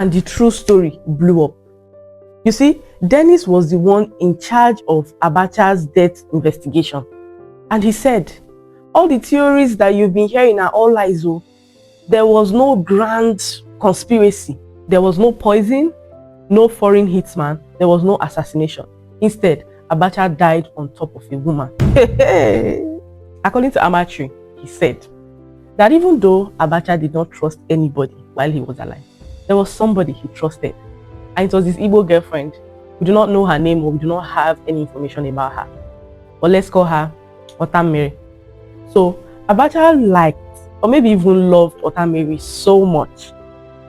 And the true story blew up. You see, Dennis was the one in charge of Abacha's death investigation. And he said, all the theories that you've been hearing are all lies. Oh. There was no grand conspiracy. There was no poison, no foreign hitman. There was no assassination. Instead, Abacha died on top of a woman. According to Amatri, he said that even though Abacha did not trust anybody while he was alive, there was somebody he trusted. And it was his Igbo girlfriend. We do not know her name, or we do not have any information about her. But let's call her Otamiri. So Abacha liked, or maybe even loved Otamiri so much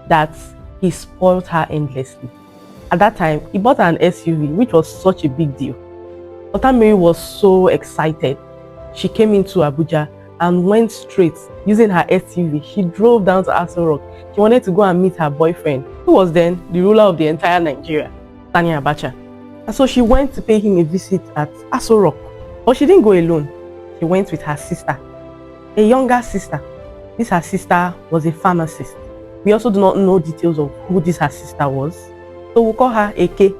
that he spoiled her endlessly. At that time, he bought her an SUV, which was such a big deal. Otamiri was so excited. She came into Abuja and went straight using her SUV. She drove down to Aso Rock. She wanted to go and meet her boyfriend, who was then the ruler of the entire Nigeria, Sani Abacha. And so she went to pay him a visit at Aso Rock. But she didn't go alone. She went with her sister, a younger sister. This her sister was a pharmacist. We also do not know details of who this her sister was, so we'll call her Eke.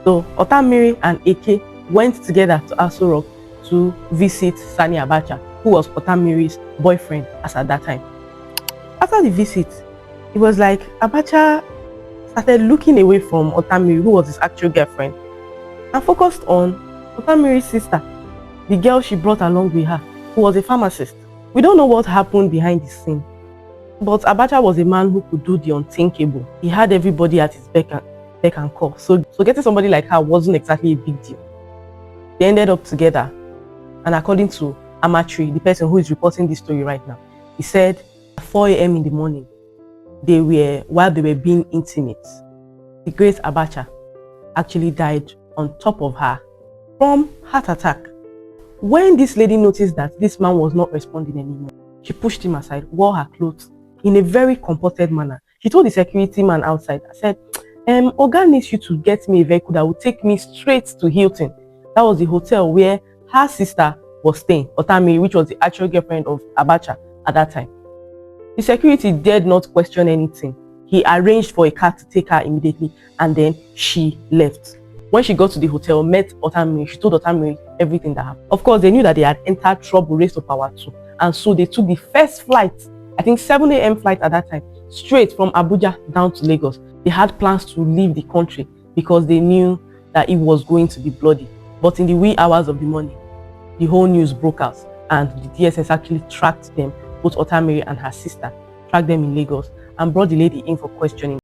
So Otamiri and Eke went together to Aso Rock to visit Sani Abacha, who was Otamiri's boyfriend as at that time. After the visit, it was like Abacha started looking away from Otamiri, who was his actual girlfriend, and focused on Otamiri's sister, the girl she brought along with her, who was a pharmacist. We don't know what happened behind the scene, but Abacha was a man who could do the unthinkable. He had everybody at his beck and call. So getting somebody like her wasn't exactly a big deal. They ended up together, and according to Amatri, the person who is reporting this story right now, he said at 4 a.m. in the morning, while they were being intimate, the great Abacha actually died on top of her from heart attack. When this lady noticed that this man was not responding anymore, she pushed him aside, wore her clothes in a very comported manner. She told the security man outside, I said, Oga needs you to get me a vehicle that will take me straight to Hilton. That was the hotel where her sister was staying, Otamiri, which was the actual girlfriend of Abacha at that time. The security dared not question anything. He arranged for a car to take her immediately, and then she left. When she got to the hotel, met Otamiri, she told Otamiri everything that happened. Of course, they knew that they had entered trouble, raised to power 2. And so they took the first flight, I think 7 a.m. flight at that time, straight from Abuja down to Lagos. They had plans to leave the country because they knew that it was going to be bloody. But in the wee hours of the morning, the whole news broke out, and the DSS actually tracked them, both Otamiri and her sister, tracked them in Lagos and brought the lady in for questioning.